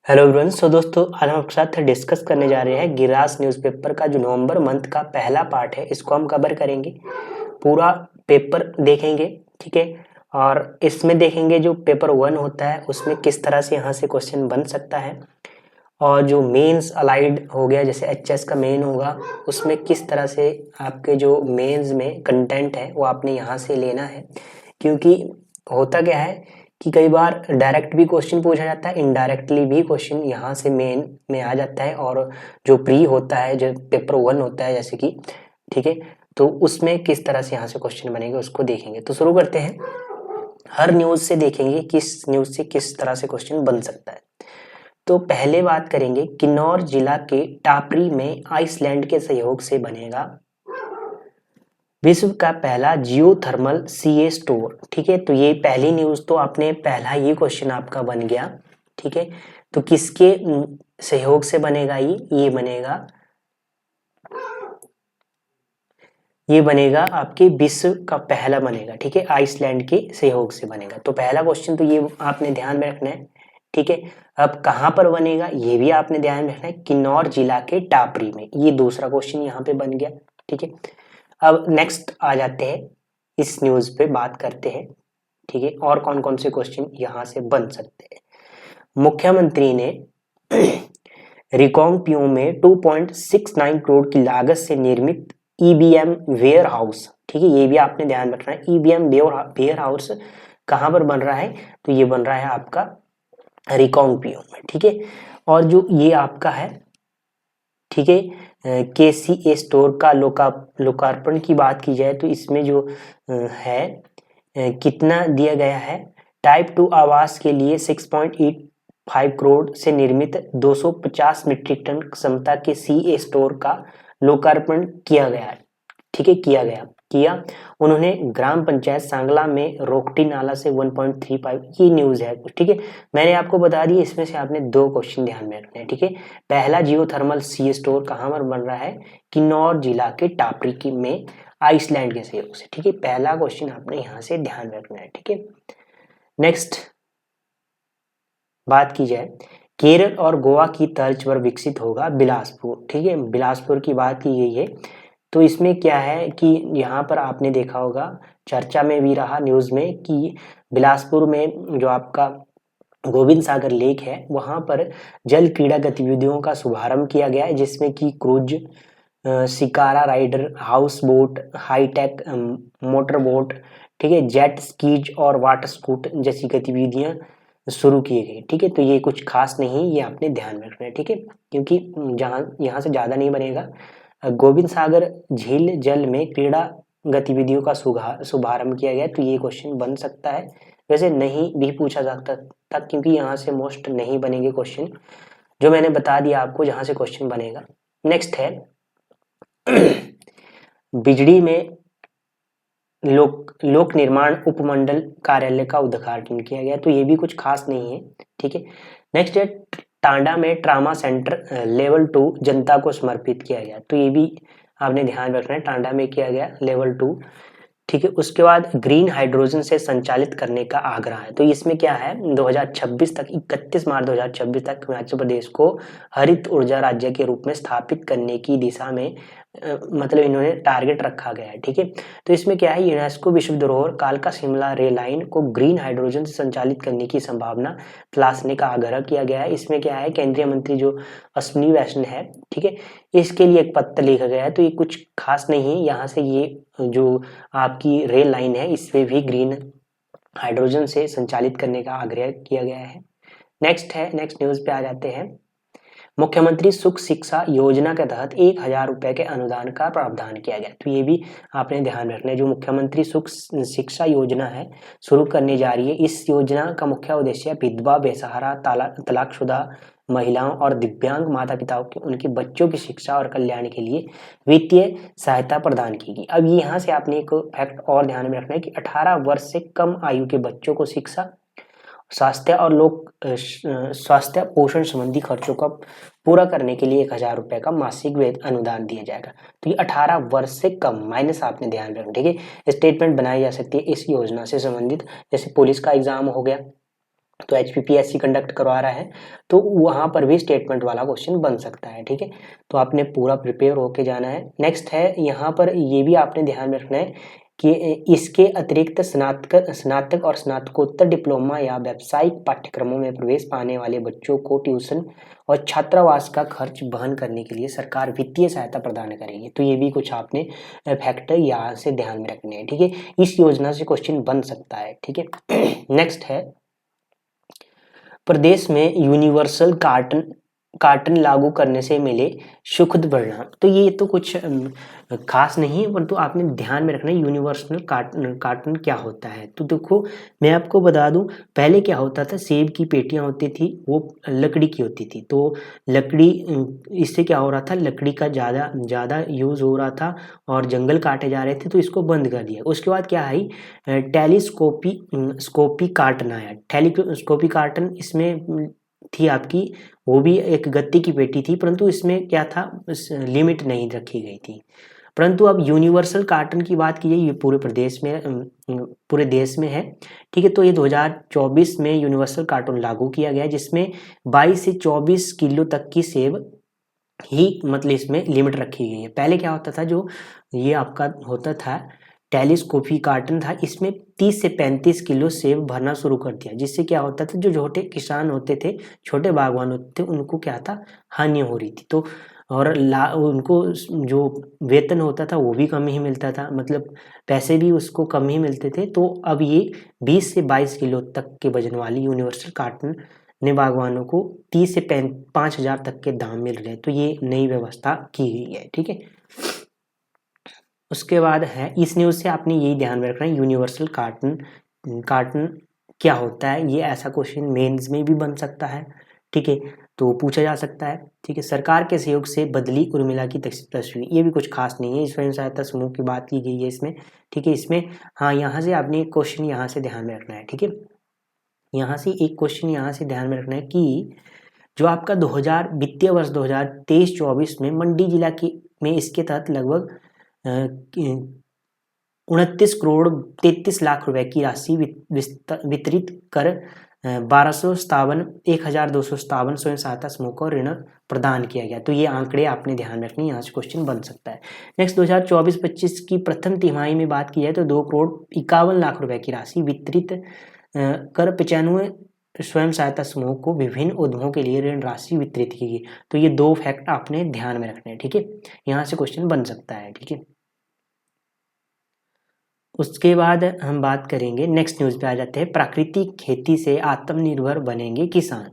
Hello everyone. दोस्तों आज हम आपके साथ डिस्कस करने जा रहे हैं गिरास न्यूज़पेपर का जो नवंबर मंथ का पहला पार्ट है, इसको हम कवर करेंगे। पूरा पेपर देखेंगे, ठीक है। और इसमें देखेंगे जो पेपर 1 होता है उसमें किस तरह से यहाँ से क्वेश्चन बन सकता है, और जो मेंस अलाइड हो गया जैसे एचएस का मेन होगा उसमें किस तरह से आपके जो मेंस में कंटेंट है वो आपने यहाँ से लेना है। क्योंकि होता क्या है कि कई बार डायरेक्ट भी क्वेश्चन पूछा जाता है, इनडायरेक्टली भी क्वेश्चन यहाँ से मेन में आ जाता है। और जो प्री होता है, जो पेपर 1 होता है जैसे कि, ठीक है, तो उसमें किस तरह से यहाँ से क्वेश्चन बनेंगे उसको देखेंगे। तो शुरू करते हैं। हर न्यूज से देखेंगे किस न्यूज से किस तरह से क्वेश्चन बन सकता है। तो पहले बात करेंगे किन्नौर जिला के टापरी में आइसलैंड के सहयोग से बनेगा विश्व का पहला जियोथर्मल सीए स्टोर। ठीक है, तो ये पहली न्यूज, तो आपने पहला ये क्वेश्चन आपका बन गया। ठीक है, तो किसके सहयोग से बनेगा? ये बनेगा आपके विश्व का पहला बनेगा। ठीक है, आइसलैंड के सहयोग से बनेगा। तो पहला क्वेश्चन तो ये आपने ध्यान में रखना है। ठीक है, अब कहाँ पर बनेगा ये भी आपने ध्यान में रखना है, किन्नौर जिला के टापरी में। ये दूसरा क्वेश्चन यहाँ पे बन गया। ठीक है, अब नेक्स्ट आ जाते हैं, इस न्यूज पे बात करते हैं। ठीक है, और कौन कौन से क्वेश्चन यहाँ से बन सकते हैं। मुख्यमंत्री ने रिकांगपिओ में 2.69 करोड़ की लागत से निर्मित ईबीएम वेयर हाउस, ठीक है, ये भी आपने ध्यान रखना है। ईबीएम वेयर हाउस कहाँ पर बन रहा है? तो ये बन रहा है आपका रिकांगपिओ में। ठीक है, और जो ये आपका है, ठीक है, केसीए स्टोर का लोकार्पण की बात की जाए तो इसमें जो है कितना दिया गया है? टाइप 2 आवास के लिए 6.85 करोड़ से निर्मित 250 मीट्रिक टन क्षमता के सीए स्टोर का लोकार्पण किया गया है। ठीक है, किया उन्होंने ग्राम पंचायत सांगला में रोकटी नाला से 1.35। ये न्यूज है कुछ। ठीक है, मैंने आपको बता दिया, इसमें से आपने 2 क्वेश्चन ध्यान में रखने हैं। ठीक है, पहला जियोथर्मल सी स्टोर कहाँ पर बन रहा है? किन्नौर जिला के टापरी की में आइसलैंड के सहयोग से। ठीक है, पहला क्वेश्चन आपने यहाँ से ध्यान में रखना है। ठीक है, नेक्स्ट बात की जाए, केरल और गोवा की तर्ज पर विकसित होगा बिलासपुर। ठीक है, बिलासपुर की बात की गई है। तो इसमें क्या है कि यहाँ पर आपने देखा होगा, चर्चा में भी रहा न्यूज में, कि बिलासपुर में जो आपका गोविंद सागर लेक है वहां पर जल क्रीड़ा गतिविधियों का शुभारंभ किया गया है, जिसमें कि cruise, shikara rider, houseboat, hi tech motor boat, ठीक है, जेट स्कीज और वाटर स्कूट जैसी गतिविधियां शुरू की गई। ठीक है, तो ये कुछ खास नहीं, ये आपने ध्यान में रखना है। ठीक है, क्योंकि जहाँ यहाँ से ज्यादा नहीं बनेगा। गोविंद सागर झील जल में क्रीड़ा गतिविधियों का शुभारंभ किया गया, तो ये क्वेश्चन बन सकता है। वैसे नहीं भी पूछा जा सकता क्योंकि यहाँ से मोस्ट नहीं बनेंगे क्वेश्चन, जो मैंने बता दिया आपको जहाँ से क्वेश्चन बनेगा। नेक्स्ट है बिजड़ी में लोक निर्माण उपमंडल कार्यालय का उद्घाटन किया गया, तो ये भी कुछ खास नहीं है। ठीक है, नेक्स्ट है टांडा में ट्रामा सेंटर लेवल 2 जनता को समर्पित किया गया, तो ये भी आपने ध्यान रखना है, टांडा में किया गया लेवल 2। ठीक है, उसके बाद ग्रीन हाइड्रोजन से संचालित करने का आग्रह है, तो इसमें क्या है, 2026 तक, 31 मार्च 2026 तक हिमाचल प्रदेश को हरित ऊर्जा राज्य के रूप में स्थापित करने की दिशा में मतलब इन्होंने टारगेट रखा गया है। ठीक है, तो इसमें क्या है, यूनेस्को विश्व धरोहर कालका शिमला रेल लाइन को ग्रीन हाइड्रोजन से संचालित करने की संभावना तलाशने का आग्रह किया गया है। इसमें क्या है, केंद्रीय मंत्री जो अश्विनी वैष्णव है, ठीक है, इसके लिए एक पत्र लिखा गया है, तो ये कुछ खास नहीं है। यहाँ से ये जो आपकी रेल लाइन है इस पे भी ग्रीन हाइड्रोजन से संचालित करने का आग्रह किया गया है। नेक्स्ट न्यूज पे आ जाते हैं। मुख्यमंत्री सुख शिक्षा योजना के तहत 1,000 रुपए के अनुदान का प्रावधान किया गया, तो ये भी आपने ध्यान रखना है। जो मुख्यमंत्री सुख शिक्षा योजना है शुरू करने जा रही है, इस योजना का मुख्य उद्देश्य विधवा, बेसहारा, तलाकशुदा महिलाओं और दिव्यांग माता पिताओं के उनके बच्चों की शिक्षा और कल्याण के लिए वित्तीय सहायता प्रदान की गई। अब यहाँ से आपने एक फैक्ट और ध्यान में रखना है कि 18 वर्ष से कम आयु के बच्चों को शिक्षा, स्वास्थ्य और स्वास्थ्य पोषण संबंधी खर्चों का पूरा करने के लिए 1,000 रुपए का मासिक वेतन अनुदान दिया जाएगा। तो ये 18 वर्ष से कम माइनस आपने ध्यान रखना। ठीक है, स्टेटमेंट बनाई जा सकती है इस योजना से संबंधित, जैसे पुलिस का एग्जाम हो गया, तो HPPSC कंडक्ट करवा रहा है, तो वहाँ पर भी स्टेटमेंट वाला क्वेश्चन बन सकता है, ठीक है। तो आपने पूरा प्रिपेयर होके जाना है। नेक्स्ट है यहाँ पर ये भी आपने ध्यान में रखना है कि इसके अतिरिक्त स्नातक और स्नातकोत्तर डिप्लोमा या व्यावसायिक पाठ्यक्रमों में प्रवेश पाने वाले बच्चों को ट्यूशन और छात्रावास का खर्च वहन करने के लिए सरकार वित्तीय सहायता प्रदान करेगी। तो ये भी कुछ आपने फैक्टर यहाँ से ध्यान में रखने हैं, ठीक है। इस योजना से क्वेश्चन बन सकता है, ठीक है। नेक्स्ट है प्रदेश में यूनिवर्सल कार्टन लागू करने से मिले सुखद परिणाम। तो ये तो कुछ खास नहीं है, परंतु आपने ध्यान में रखना है यूनिवर्सल कार्टन क्या होता है। तो देखो मैं आपको बता दूं, पहले क्या होता था, सेब की पेटियां होती थी, वो लकड़ी की होती थी। तो लकड़ी, इससे क्या हो रहा था, लकड़ी का ज़्यादा यूज़ हो रहा था और जंगल काटे जा रहे थे, तो इसको बंद कर दिया। उसके बाद क्या आई, टेलीस्कोपी कार्टन आया। टेलीस्कोपी कार्टन इसमें थी आपकी, वो भी एक गत्ते की पेटी थी, परंतु इसमें क्या था, लिमिट नहीं रखी गई थी। परंतु अब यूनिवर्सल कार्टन की बात की जाए, ये पूरे देश में है, ठीक है। तो ये 2024 में यूनिवर्सल कार्टन लागू किया गया, जिसमें 22 से 24 किलो तक की सेब ही मतलब इसमें लिमिट रखी गई है। पहले क्या होता था, जो ये आपका होता था टेलीस्कोपी कार्टन था, इसमें 30 से 35 किलो सेब भरना शुरू कर दिया, जिससे क्या होता था, जो छोटे किसान होते थे, छोटे बागवान होते थे, उनको क्या था, हानि हो रही थी। तो और उनको जो वेतन होता था वो भी कम ही मिलता था, मतलब पैसे भी उसको कम ही मिलते थे। तो अब ये 20 से 22 किलो तक के वजन वाली यूनिवर्सल कार्टन ने बागवानों को 30 से 5,000 तक के दाम मिल रहे हैं। तो ये नई व्यवस्था की गई है, ठीक है। उसके बाद है, इस न्यूज़ से आपने यही ध्यान में रखना है, यूनिवर्सल कार्टन क्या होता है। ये ऐसा क्वेश्चन मेंस में भी बन सकता है, ठीक है, तो पूछा जा सकता है, ठीक है। सरकार के सहयोग से बदली उर्मिला की तस्वीर, ये भी कुछ खास नहीं है, स्वयं सहायता समूह की बात की गई है इसमें, ठीक है। इसमें हाँ, यहाँ से आपने एक क्वेश्चन यहाँ से ध्यान में रखना है, ठीक है। यहाँ से एक क्वेश्चन यहाँ से ध्यान में रखना है कि जो आपका 2000 वित्तीय वर्ष 2023-24 में मंडी जिला में इसके तहत लगभग 29 करोड़ 33 लाख रुपए की राशि वितरित कर 1257 स्वयं सहायता समूह को ऋण प्रदान किया गया। तो ये आंकड़े आपने ध्यान रखने, यहाँ से क्वेश्चन बन सकता है। नेक्स्ट 2024-25 की प्रथम तिमाही में बात की जाए तो 2 करोड़ 51 लाख रुपए की राशि वितरित कर 95 स्वयं सहायता समूह को विभिन्न उद्यमों के लिए ऋण राशि वितरित की गई। तो ये दो फैक्ट आपने ध्यान में रखने हैं, ठीक है, यहाँ से क्वेश्चन बन सकता है, ठीक है। उसके बाद हम बात करेंगे, नेक्स्ट न्यूज़ पे आ जाते हैं, प्राकृतिक खेती से आत्मनिर्भर बनेंगे किसान।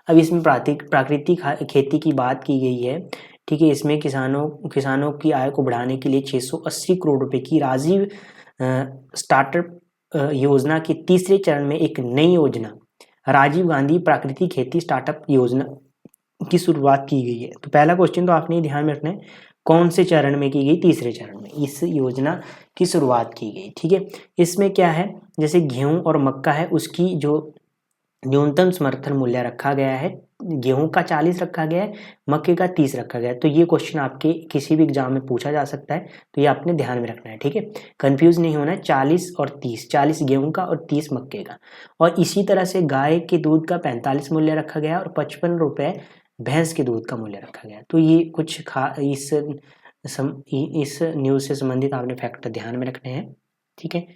अब इसमें प्राकृतिक खेती की बात की गई है, ठीक है। इसमें किसानों की आय को बढ़ाने के लिए 680 करोड़ रुपए की राजीव स्टार्टअप योजना के तीसरे चरण में एक नई योजना राजीव गांधी प्राकृतिक खेती स्टार्टअप योजना की शुरुआत की गई है। तो पहला क्वेश्चन तो आपने ध्यान में रखना है, कौन से चरण में की गई, तीसरे चरण में इस योजना की शुरुआत की गई, ठीक है। इसमें क्या है, जैसे गेहूं और मक्का है, उसकी जो न्यूनतम समर्थन मूल्य रखा गया है, गेहूं का 40 रखा गया है, मक्के का 30 रखा गया है। तो ये क्वेश्चन आपके किसी भी एग्जाम में पूछा जा सकता है, तो ये आपने ध्यान में रखना है, ठीक है, कंफ्यूज नहीं होना है। 40 और 30, 40 गेहूं का और 30 मक्के का। और इसी तरह से गाय के दूध का 45 मूल्य रखा गया और 55 रुपये भैंस के दूध का मूल्य रखा गया। तो ये कुछ इस न्यूज़ से संबंधित आपने फैक्टर ध्यान में रखने हैं, ठीक है।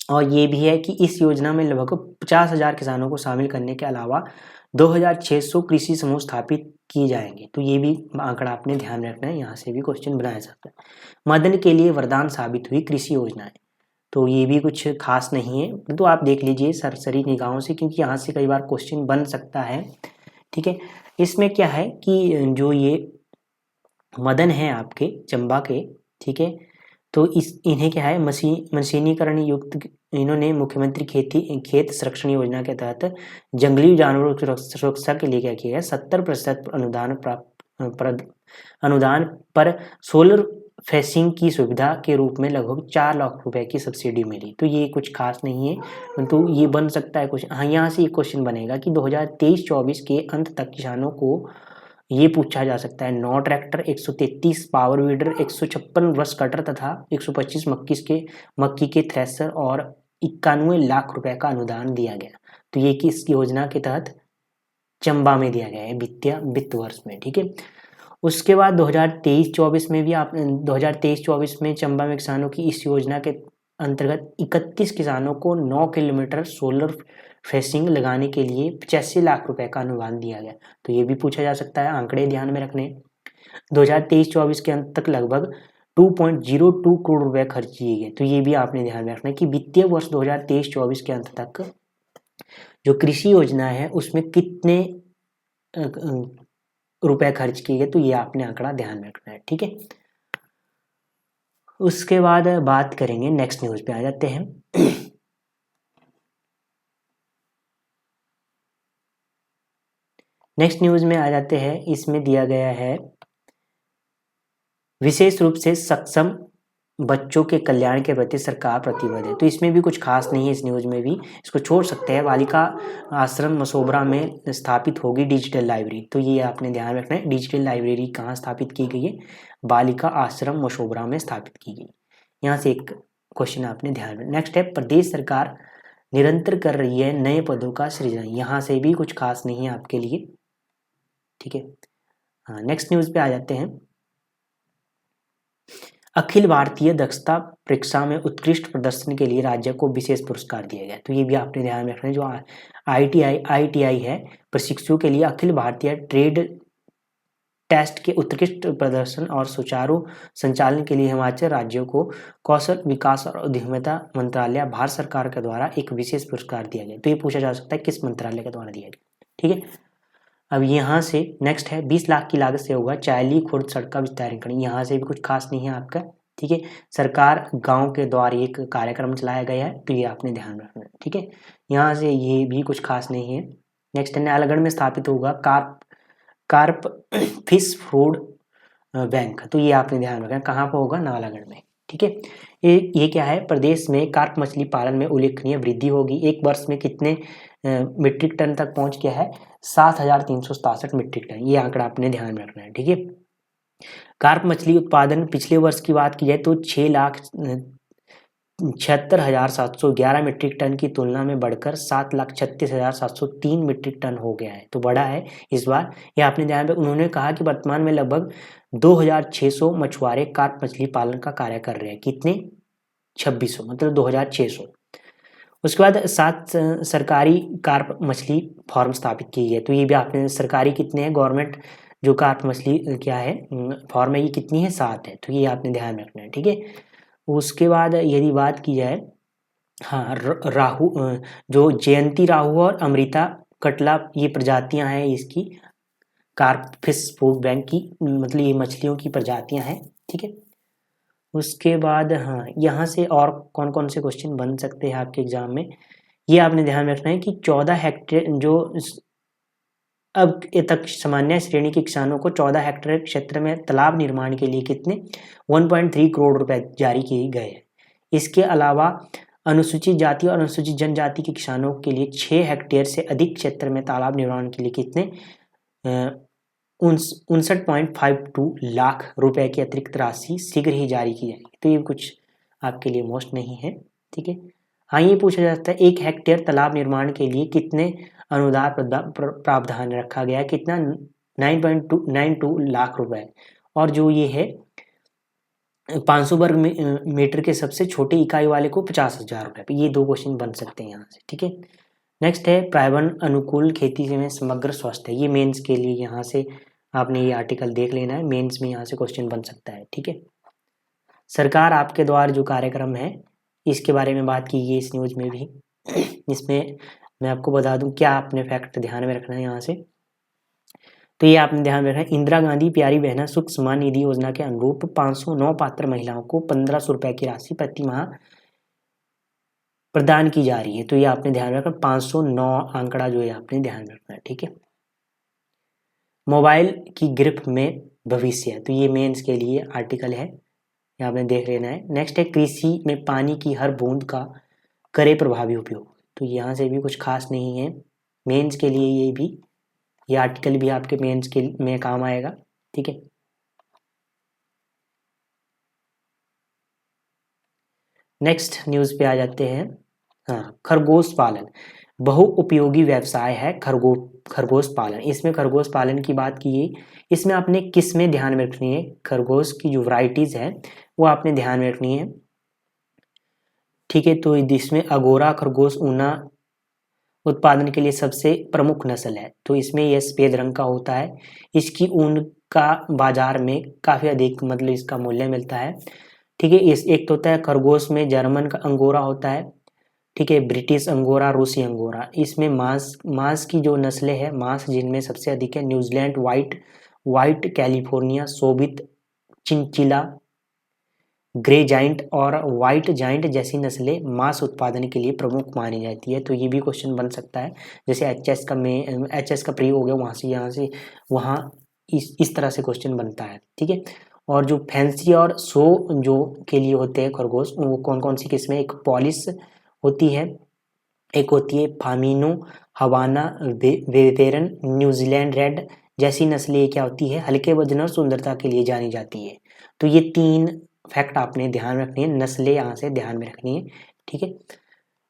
और ये भी है कि इस योजना में लगभग 50,000 किसानों को शामिल करने के अलावा 2,600 कृषि समूह स्थापित किए जाएंगे। तो ये भी आंकड़ा आपने ध्यान में रखना है, यहाँ से भी क्वेश्चन बनाया सकता है। मदन के लिए वरदान साबित हुई कृषि योजनाएं, तो ये भी कुछ खास नहीं है, तो आप देख लीजिए सरसरी निगाहों से, क्योंकि यहाँ से कई बार क्वेश्चन बन सकता है, ठीक है। इसमें क्या है कि जो ये मदन है आपके चंबा के, ठीक है, तो इन्हें क्या है, मशीनीकरण युक्त, इन्होंने मुख्यमंत्री खेत संरक्षण योजना के तहत जंगली जानवरों की सुरक्षा के लिए क्या किया है, 70% अनुदान पर सोलर फेंसिंग की सुविधा के रूप में लगभग 4 लाख रुपए की सब्सिडी मिली। तो ये कुछ खास नहीं है, परंतु ये बन सकता है क्वेश्चन। हाँ, यहाँ से एक क्वेश्चन बनेगा कि 2023-24 के अंत तक किसानों को ये पूछा जा सकता है, नौ tractor, 133 power weeder, 156 brush cutter तथा 125 मक्की के थ्रेसर और 91 लाख रुपए का अनुदान दिया गया। तो ये किस योजना के तहत? चंबा में दिया गया है वित्तीय वित्त वर्ष में, ठीक है। उसके बाद 2023-24 में भी आप 2023-24 में चंबा में किसानों की इस योजना के अंतर्गत 31 किसानों को 9 किलोमीटर सोलर फेंसिंग लगाने के लिए 85 लाख रुपए का अनुदान दिया गया। तो ये भी पूछा जा सकता है, आंकड़े ध्यान में रखने। 2023-24 के अंत तक लगभग 2.02 करोड़ रुपए खर्च किए गए। तो ये भी आपने ध्यान में रखना है कि वित्तीय वर्ष 2023-24 के अंत तक जो कृषि योजना है उसमें कितने रुपए खर्च किए गए। तो ये आपने आंकड़ा ध्यान में रखना है, ठीक है। उसके बाद बात करेंगे, नेक्स्ट न्यूज पे आ जाते हैं। नेक्स्ट न्यूज में आ जाते हैं, इसमें दिया गया है विशेष रूप से सक्षम बच्चों के कल्याण के प्रति सरकार प्रतिबद्ध है। तो इसमें भी कुछ खास नहीं है, इस न्यूज में भी इसको छोड़ सकते हैं। बालिका आश्रम मसोबरा में स्थापित होगी डिजिटल लाइब्रेरी। तो ये आपने ध्यान रखना है, डिजिटल लाइब्रेरी कहाँ स्थापित की गई है? बालिका आश्रम मसोबरा में स्थापित की गई। यहाँ से एक क्वेश्चन आपने ध्यान में। नेक्स्ट है, प्रदेश सरकार निरंतर कर रही है नए पदों का सृजन। यहाँ से भी कुछ खास नहीं है आपके लिए, ठीक है। हाँ, नेक्स्ट न्यूज पे आ जाते हैं। अखिल भारतीय दक्षता परीक्षा में उत्कृष्ट प्रदर्शन के लिए राज्य को विशेष पुरस्कार दिया गया। तो ये भी आपने ध्यान में रखना है। जो IITI है प्रशिक्षुओं के लिए अखिल भारतीय ट्रेड टेस्ट के उत्कृष्ट प्रदर्शन और सुचारू संचालन के लिए हिमाचल राज्यों को कौशल विकास और उद्यमिता मंत्रालय भारत सरकार के द्वारा एक विशेष पुरस्कार दिया गया। तो ये पूछा जा सकता है किस मंत्रालय के द्वारा दिया गया, ठीक है। अब यहाँ से नेक्स्ट है, 20 लाख की लागत से होगा चायली खुर्द सड़क का विस्तारीकरण। यहाँ से भी कुछ खास नहीं है आपका, ठीक है। सरकार गांव के द्वारा एक कार्यक्रम चलाया गया है, तो ये आपने ध्यान रखना है, ठीक है। यहाँ से ये भी कुछ खास नहीं है। नेक्स्ट है, नालागढ़ में स्थापित होगा कार्प फिश फूड बैंक। तो ये आपने ध्यान रखना है, कहाँ पर होगा? नालागढ़ में, ठीक है। ये क्या है? प्रदेश में कार्प मछली पालन में उल्लेखनीय वृद्धि होगी। एक वर्ष में कितने मीट्रिक टन तक पहुंच गया है? 7,367 मीट्रिक टन। ये आंकड़ा आपने ध्यान में रखना है, ठीक है। कार्प मछली उत्पादन पिछले वर्ष की बात की जाए तो 6,76,711 मीट्रिक टन की तुलना में बढ़कर 7,36,703 मीट्रिक टन हो गया है। तो बढ़ा है इस बार, ये आपने ध्यान में। उन्होंने कहा कि वर्तमान में लगभग 2,600 मछुआरे कार्प मछली पालन का कार्य कर रहे हैं। कितने? 2600, मतलब 2,600। उसके बाद 7 सरकारी कार्प मछली फार्म स्थापित की गई है। तो ये भी आपने, सरकारी कितने हैं? गवर्नमेंट जो कार्प मछली क्या है फार्म है, ये कितनी है? 7 है। तो ये आपने ध्यान रखना है, ठीक है। उसके बाद यदि बात की जाए, हाँ, राहु जो जयंती राहु और अमृता कटला, ये प्रजातियां हैं इसकी कार्प फिश फूड बैंक की, मतलब ये मछलियों की प्रजातियां हैं, ठीक है। उसके बाद हाँ, यहाँ से और कौन कौन से क्वेश्चन बन सकते हैं आपके एग्जाम में, ये आपने ध्यान रखना है कि 14 हेक्टेयर जो अब तक सामान्य श्रेणी के किसानों को 14 हेक्टेयर क्षेत्र में तालाब निर्माण के लिए कितने 1.3 करोड़ रुपए जारी किए गए हैं। इसके अलावा अनुसूचित जाति और अनुसूचित जनजाति के किसानों के लिए 6 हेक्टेयर से अधिक क्षेत्र में तालाब निर्माण के लिए कितने 59.52 लाख रुपए की अतिरिक्त राशि शीघ्र ही जारी की जाएगी। तो ये कुछ आपके लिए मोस्ट नहीं है, ठीक है। हाँ, ये पूछा जाता है 1 हेक्टेयर तालाब निर्माण के लिए कितने अनुदान प्रावधान रखा गया है? कितना? 9.92 लाख रुपए। और जो ये है 500 वर्ग मीटर के सबसे छोटी इकाई वाले को 50,000 रुपए। ये 2 क्वेश्चन बन सकते हैं यहाँ से, ठीक है। नेक्स्ट है, पर्यावरण अनुकूल खेती में समग्र स्वास्थ्य है। ये मेंस के लिए यहाँ से आपने ये आर्टिकल देख लेना है, मेंस में यहाँ से क्वेश्चन बन सकता है, ठीक है। सरकार आपके द्वारा जो कार्यक्रम है इसके बारे में बात की गई इस न्यूज में भी। इसमें मैं आपको बता दूं क्या आपने फैक्ट ध्यान में रखना है यहाँ से, तो ये आपने ध्यान में रखना है, इंदिरा गांधी प्यारी बहना सुख सम्मान निधि योजना के अनुरूप 509 पात्र महिलाओं को 1,500 रुपए की राशि प्रति माह प्रदान की जा रही है। तो ये आपने ध्यान रखना, 509 आंकड़ा जो है आपने ध्यान रखना है, ठीक है। मोबाइल की गिरफ्त में भविष्य है, तो ये मेंस के लिए आर्टिकल है, ये आपने देख लेना है। नेक्स्ट है, कृषि में पानी की हर बूंद का करे प्रभावी उपयोग। तो यहाँ से भी कुछ खास नहीं है, मेंस के लिए ये आर्टिकल भी आपके मेंस के में काम आएगा, ठीक है। नेक्स्ट न्यूज पे आ जाते हैं। हाँ, खरगोश पालन। बहुउपयोगी व्यवसाय है खरगोश पालन। इसमें खरगोश पालन की बात की गई। इसमें आपने किस में ध्यान में रखनी है, खरगोश की जो वैरायटीज है वो आपने ध्यान में रखनी है, ठीक है। तो इसमें अगोरा खरगोश ऊना उत्पादन के लिए सबसे प्रमुख नस्ल है, तो इसमें यह सफेद रंग का होता है। इसकी ऊन का बाजार में काफ़ी अधिक मतलब इसका मूल्य मिलता है, ठीक है। इस एक तो होता है खरगोश में जर्मन का अंगोरा होता है, ठीक है, ब्रिटिश अंगोरा, रूसी अंगोरा। इसमें मांस की जो नस्लें हैं, मांस जिनमें सबसे अधिक है New Zealand white California, Soviet, chinchilla, grey giant और वाइट जाइंट जैसी नस्लें मांस उत्पादन के लिए प्रमुख मानी जाती है। तो ये भी क्वेश्चन बन सकता है, जैसे एच एस का प्रयोग हो गया, वहाँ से यहाँ से वहाँ इस तरह से क्वेश्चन बनता है, ठीक है। और जो फैंसी और शो जो के लिए होते हैं खरगोश, वो कौन कौन सी किस्में, एक पॉलिश होती है, एक होती है फामिनो, हवाना, वेवेरन, न्यूजीलैंड रेड जैसी नस्लें क्या होती है, हल्के वजन और सुंदरता के लिए जानी जाती है। तो ये 3 फैक्ट आपने ध्यान रखनी है, नस्लें यहाँ से ध्यान में रखनी है, ठीक है।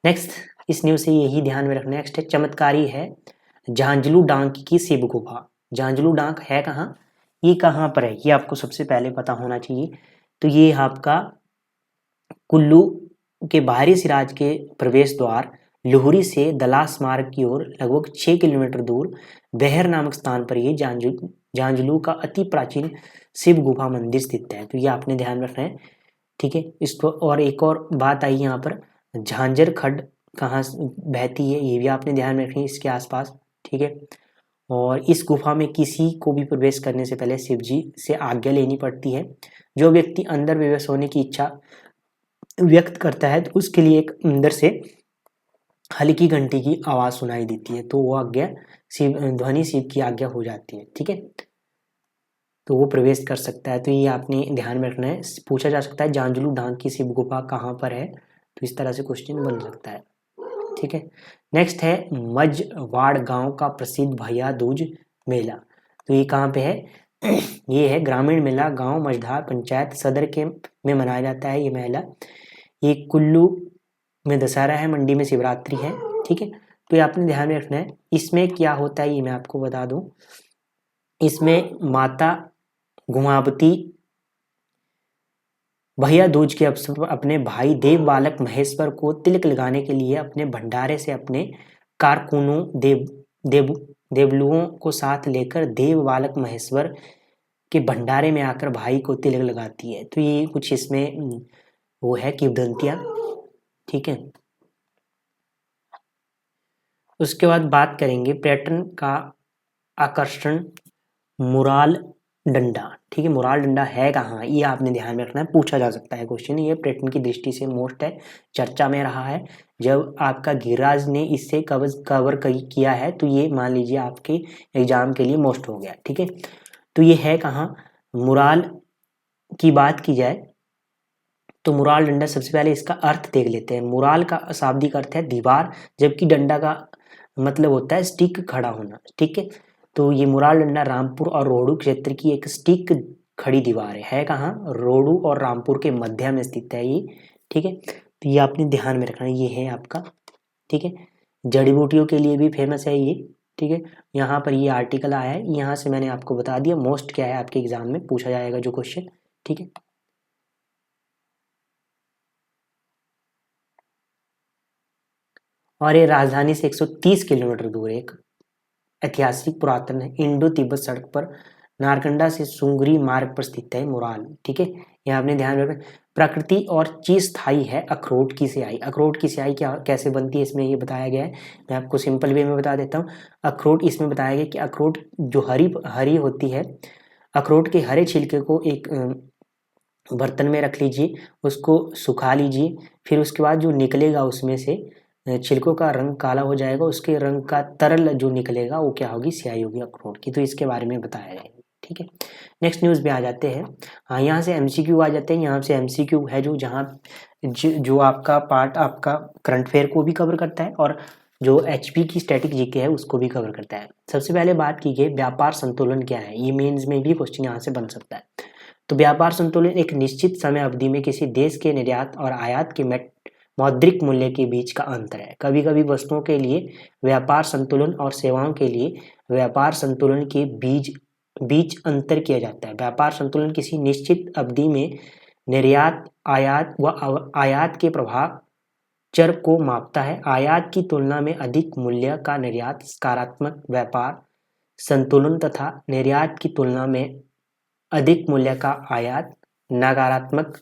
नेक्स्ट इस न्यूज़ से यही ध्यान में रखना है। नेक्स्ट है चमत्कारी है झांझलू डांग की शिव गुफा। झांझलू डांग है कहाँ, ये कहाँ पर है, ये आपको सबसे पहले पता होना चाहिए। तो ये आपका कुल्लू के बाहरी सिराज के प्रवेश द्वार लोहरी से दलास मार्ग की ओर लगभग 6 किलोमीटर दूर बेहर नामक स्थान पर ये झांझलू का अति प्राचीन शिव गुफा मंदिर स्थित है। तो ये आपने ध्यान रखना है, ठीक है। इसको और एक और बात आई यहाँ पर, झांझर खड्ड कहाँ बहती है, ये भी आपने ध्यान में रखनी है इसके आसपास, ठीक है। और इस गुफा में किसी को भी प्रवेश करने से पहले शिव जी से आज्ञा लेनी पड़ती है। जो व्यक्ति अंदर प्रवेश होने की इच्छा व्यक्त करता है तो उसके लिए एक अंदर से हल्की घंटी की आवाज सुनाई देती है, तो वो आज्ञा ध्वनि शिव की आज्ञा हो जाती है, ठीक है। तो वो प्रवेश कर सकता है। तो ये आपने ध्यान में रखना है। पूछा जा सकता है झांझलू डांग की शिव गुफा कहाँ पर है, तो इस तरह से क्वेश्चन बन सकता है, ठीक है। नेक्स्ट है मझवाड़ गांव का प्रसिद्ध भैया दूज मेला। तो ये कहाँ पे है ये है ग्रामीण मेला, गांव मझधार पंचायत सदर के में मनाया जाता है ये मेला। ये कुल्लू में दशहरा है, मंडी में शिवरात्रि है, ठीक है। तो ये आपने ध्यान में रखना है। इसमें क्या होता है ये मैं आपको बता दूं। इसमें माता घुमावती भैया दूज के अवसर पर अपने भाई देव बालक महेश्वर को तिलक लगाने के लिए अपने भंडारे से अपने कारकुनों देवलुओं को साथ लेकर देव बालक महेश्वर के भंडारे में आकर भाई को तिलक लगाती है। तो ये कुछ इसमें वो है किंवदंतियां, ठीक है। उसके बाद बात करेंगे पर्यटन का आकर्षण मुराल डंडा, ठीक है। मुराल डंडा है कहाँ, ये आपने ध्यान में रखना है, पूछा जा सकता है क्वेश्चन। ये पर्यटन की दृष्टि से मोस्ट है, चर्चा में रहा है। जब आपका गिरिराज ने इससे कवर किया है तो ये मान लीजिए आपके एग्जाम के लिए मोस्ट हो गया, ठीक है। तो ये है कहाँ, मुराल की बात की जाए तो मुराल डंडा, सबसे पहले इसका अर्थ देख लेते हैं। मुराल का शाब्दिक अर्थ है दीवार, जबकि डंडा का मतलब होता है स्टिक, खड़ा होना, ठीक है। तो ये मुराल डंडा रामपुर और रोहडू क्षेत्र की एक स्टिक खड़ी दीवार है कहाँ, रोहडू और रामपुर के मध्य में स्थित है ये, ठीक है। तो ये आपने ध्यान में रखना, ये है आपका, ठीक है। जड़ी बूटियों के लिए भी फेमस है ये, ठीक है। यहाँ पर ये आर्टिकल आया है, यहाँ से मैंने आपको बता दिया मोस्ट क्या है, आपके एग्जाम में पूछा जाएगा जो क्वेश्चन, ठीक है। और ये राजधानी से 130 किलोमीटर दूर एक ऐतिहासिक पुरातन है इंडो तिब्बत सड़क पर नारकंडा से सुंगरी मार्ग पर स्थित है मुराल, ठीक है। यहाँ आपने ध्यान रखना। प्रकृति और चीज स्थायी है अखरोट की स्याही। अखरोट की स्याही क्या कैसे बनती है इसमें ये बताया गया है, मैं आपको सिंपल वे में बता देता हूँ। अखरोट इसमें बताया गया कि अखरोट जो हरी होती है, अखरोट के हरे छिलके को एक बर्तन में रख लीजिए, उसको सुखा लीजिए, फिर उसके बाद जो निकलेगा उसमें से छिलकों का रंग काला हो जाएगा, उसके रंग का तरल जो निकलेगा वो क्या होगी, स्याही होगी अखरोट की। तो इसके बारे में बताया जाएगा, ठीक है। नेक्स्ट न्यूज़ पे आ जाते हैं। हाँ, यहाँ से एमसीक्यू आ जाते हैं। यहाँ से एमसीक्यू है जहाँ जो आपका पार्ट आपका करंट अफेयर को भी कवर करता है और जो एचपी की स्टैटिक जीके है उसको भी कवर करता है। सबसे पहले बात की गई व्यापार संतुलन क्या है, ये मेंस में भी क्वेश्चन यहाँ से बन सकता है। तो व्यापार संतुलन एक निश्चित समय अवधि में किसी देश के निर्यात और आयात के मौद्रिक मूल्य के बीच का अंतर है। कभी कभी वस्तुओं के लिए व्यापार संतुलन और सेवाओं के लिए व्यापार संतुलन के बीच अंतर किया जाता है। व्यापार संतुलन किसी निश्चित अवधि में निर्यात, आयात व आयात के प्रभाव चर को मापता है। आयात की तुलना में अधिक मूल्य का निर्यात सकारात्मक व्यापार संतुलन तथा निर्यात की तुलना में अधिक मूल्य का आयात नकारात्मक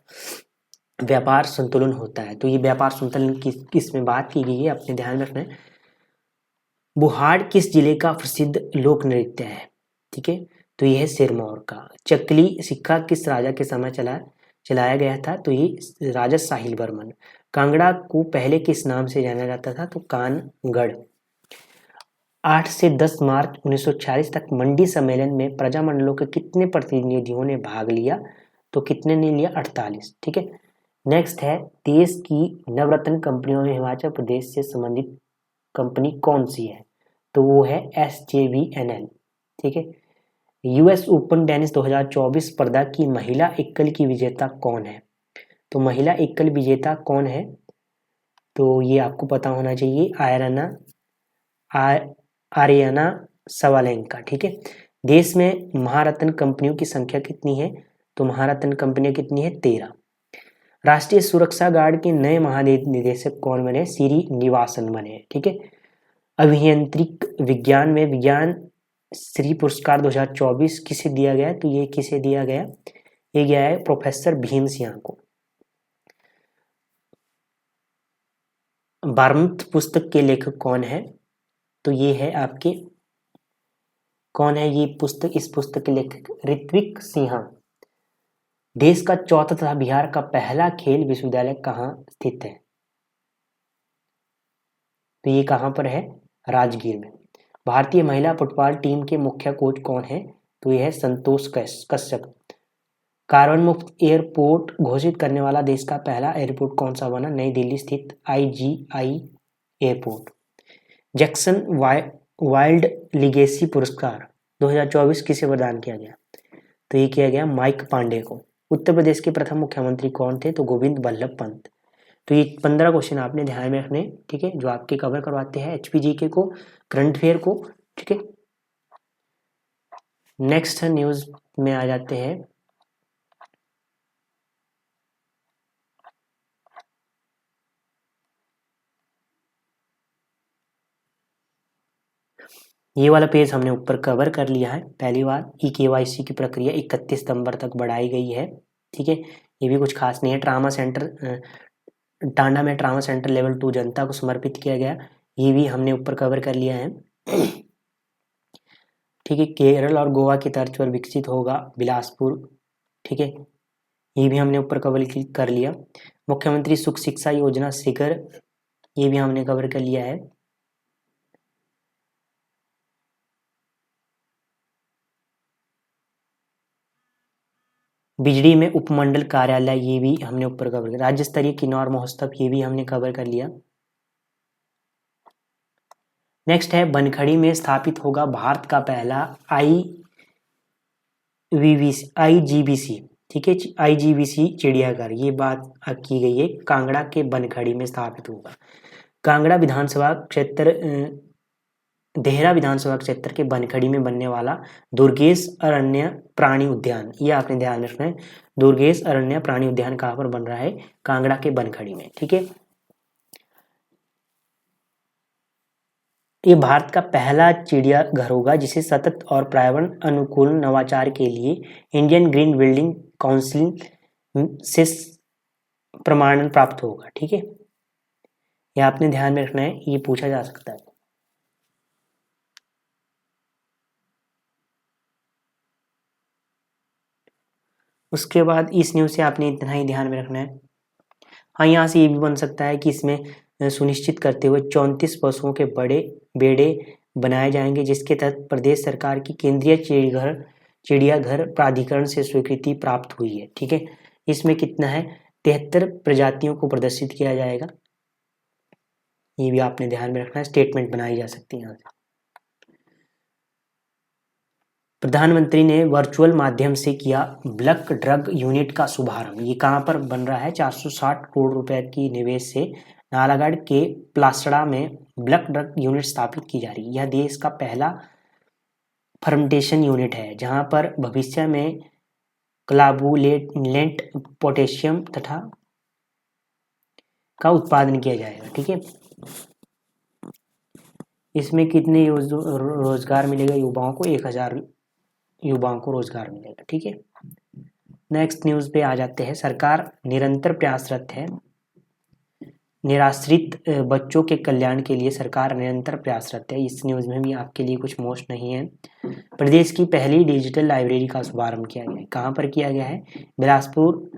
व्यापार संतुलन होता है। तो ये व्यापार संतुलन की इसमें बात की गई है, अपने ध्यान में रखना है। बुहाड़ किस जिले का प्रसिद्ध लोक नृत्य है? ठीक है, तो ये है सिरमौर का। चकली सिक्का किस राजा के समय चलाया गया था? तो ये राजा साहिल वर्मन। कांगड़ा को पहले किस नाम से जाना जाता था? तो कानगढ़। 8 से 10 मार्च 1946 तक मंडी सम्मेलन में प्रजामंडलों के कितने प्रतिनिधियों ने भाग लिया? तो कितने ने लिया? 48। ठीक है, नेक्स्ट है देश की नवरत्न कंपनियों में हिमाचल प्रदेश से संबंधित कंपनी कौन सी है? तो वो है SJVN. ठीक है, US ओपन टेनिस 2024 स्पर्धा की महिला एकल की विजेता कौन है? तो महिला एकल विजेता कौन है? तो ये आपको पता होना चाहिए, आर्याना सवालेंका। ठीक है, देश में महारत्न कंपनियों की संख्या कितनी है? तो महारत्न कंपनियां कितनी है? 13। राष्ट्रीय सुरक्षा गार्ड के नए महानिदेशक कौन बने? श्रीनिवासन बने। ठीक है, अभियांत्रिक विज्ञान में विज्ञान श्री पुरस्कार 2024 किसे दिया गया? तो ये किसे दिया गया? ये गया है प्रोफेसर भीम सिंह को। बार्मथ पुस्तक के लेखक कौन है? तो ये है आपके, कौन है ये पुस्तक? इस पुस्तक के लेखक ऋत्विक सिन्हा। देश का चौथा तथा बिहार का पहला खेल विश्वविद्यालय कहाँ स्थित है? तो ये कहाँ पर है? राजगीर में। भारतीय महिला फुटबॉल टीम के मुख्य कोच कौन है? तो यह है संतोष कश्यप। कार्बन मुक्त एयरपोर्ट घोषित करने वाला देश का पहला एयरपोर्ट कौन सा बना? नई दिल्ली स्थित IGI airport. Jackson wild legacy पुरस्कार 2024 किसे प्रदान किया गया? तो ये किया गया माइक पांडे को। उत्तर प्रदेश के प्रथम मुख्यमंत्री कौन थे? तो गोविंद बल्लभ पंत। तो ये 15 क्वेश्चन आपने ध्यान में रखने, ठीक है, जो आपके कवर करवाते हैं HPGK को, करंट अफेयर को। ठीक है, नेक्स्ट न्यूज में आ जाते हैं। ये वाला पेज हमने ऊपर कवर कर लिया है। पहली बात, KYC की प्रक्रिया 31 सितंबर तक बढ़ाई गई है। ठीक है, ये भी कुछ खास नहीं है। टांडा में ट्रामा सेंटर लेवल 2 जनता को समर्पित किया गया, ये भी हमने ऊपर कवर कर लिया है। ठीक है, केरल और गोवा की तर्ज पर विकसित होगा बिलासपुर। ठीक है, ये भी हमने ऊपर कवर कर लिया। मुख्यमंत्री सुख शिक्षा योजना शिखर, ये भी हमने कवर कर लिया है। बिजली में उपमंडल कार्यालय, ये भी हमने ऊपर कवर किया। राज्य स्तरीय किन्नौर महोत्सव, ये भी हमने कवर कर लिया। नेक्स्ट है बनखड़ी में स्थापित होगा भारत का पहला IGBC। ठीक है, IGBC चिड़ियाघर, ये बात की गई है, कांगड़ा के बनखड़ी में स्थापित होगा। कांगड़ा विधानसभा क्षेत्र, देहरा विधानसभा क्षेत्र के बनखड़ी में बनने वाला दुर्गेश अरण्य प्राणी उद्यान, ये आपने ध्यान रखना है। दुर्गेश अरण्य प्राणी उद्यान कहाँ पर बन रहा है? कांगड़ा के बनखड़ी में। ठीक है, ये भारत का पहला चिड़ियाघर होगा जिसे सतत और पर्यावरण अनुकूल नवाचार के लिए इंडियन ग्रीन बिल्डिंग काउंसिल से प्रमाणन प्राप्त होगा। ठीक है, ये आपने ध्यान में रखना है, ये पूछा जा सकता है। उसके बाद इस न्यूज़ से आपने इतना ही ध्यान में रखना है। हाँ, यहाँ से ये भी बन सकता है कि इसमें सुनिश्चित करते हुए 34 पशुओं के बड़े बेड़े बनाए जाएंगे, जिसके तहत प्रदेश सरकार की केंद्रीय चिड़ियाघर प्राधिकरण से स्वीकृति प्राप्त हुई है। ठीक है, इसमें कितना है? 73 प्रजातियों को प्रदर्शित किया जाएगा, ये भी आपने ध्यान में रखना है। स्टेटमेंट बनाई जा सकती है यहाँ से। प्रधानमंत्री ने वर्चुअल माध्यम से किया ब्लक ड्रग यूनिट का शुभारंभ। ये कहाँ पर बन रहा है? 460 करोड़ रुपए की निवेश से नालागढ़ के प्लासड़ा में ब्लक ड्रग यूनिट स्थापित की जा रही है। यह देश का पहला फर्मेंटेशन यूनिट है जहां पर भविष्य में क्लाबुलेंट पोटेशियम तथा का उत्पादन किया जाएगा। ठीक है, इसमें कितने रोजगार मिलेगा युवाओं को? 1000 युवाओं को रोजगार मिलेगा। ठीक है, नेक्स्ट न्यूज पे आ जाते हैं। सरकार निरंतर प्रयासरत है। निराश्रित बच्चों के कल्याण के लिए सरकार निरंतर प्रयासरत है। इस न्यूज में भी आपके लिए कुछ मोस्ट नहीं है। प्रदेश की पहली डिजिटल लाइब्रेरी का शुभारंभ किया गया है। कहाँ पर किया गया है? बिलासपुर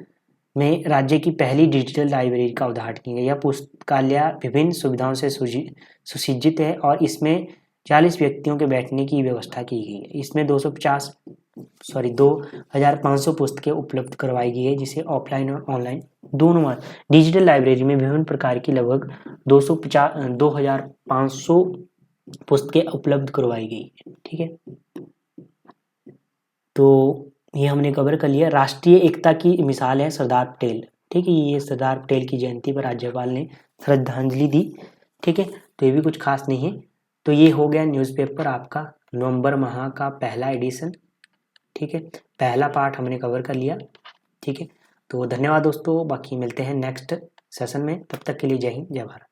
में राज्य की पहली डिजिटल लाइब्रेरी का उद्घाटन किया गया। यह पुस्तकालय विभिन्न सुविधाओं से सुसज्जित है और इसमें 40 व्यक्तियों के बैठने की व्यवस्था की गई है। इसमें 2500 पुस्तकें उपलब्ध करवाई गई है, जिसे ऑफलाइन और ऑनलाइन दोनों। डिजिटल लाइब्रेरी में विभिन्न प्रकार की लगभग 2500 पुस्तकें उपलब्ध करवाई गई है। ठीक है, तो ये हमने कवर कर लिया। राष्ट्रीय एकता की मिसाल है सरदार पटेल। ठीक है, ये सरदार पटेल की जयंती पर राज्यपाल ने श्रद्धांजलि दी। ठीक है, तो ये भी कुछ खास नहीं है। तो ये हो गया न्यूज़पेपर आपका नवंबर माह का पहला एडिशन। ठीक है, पहला पार्ट हमने कवर कर लिया। ठीक है, तो धन्यवाद दोस्तों, बाकी मिलते हैं नेक्स्ट सेशन में। तब तक के लिए जय हिंद, जय भारत।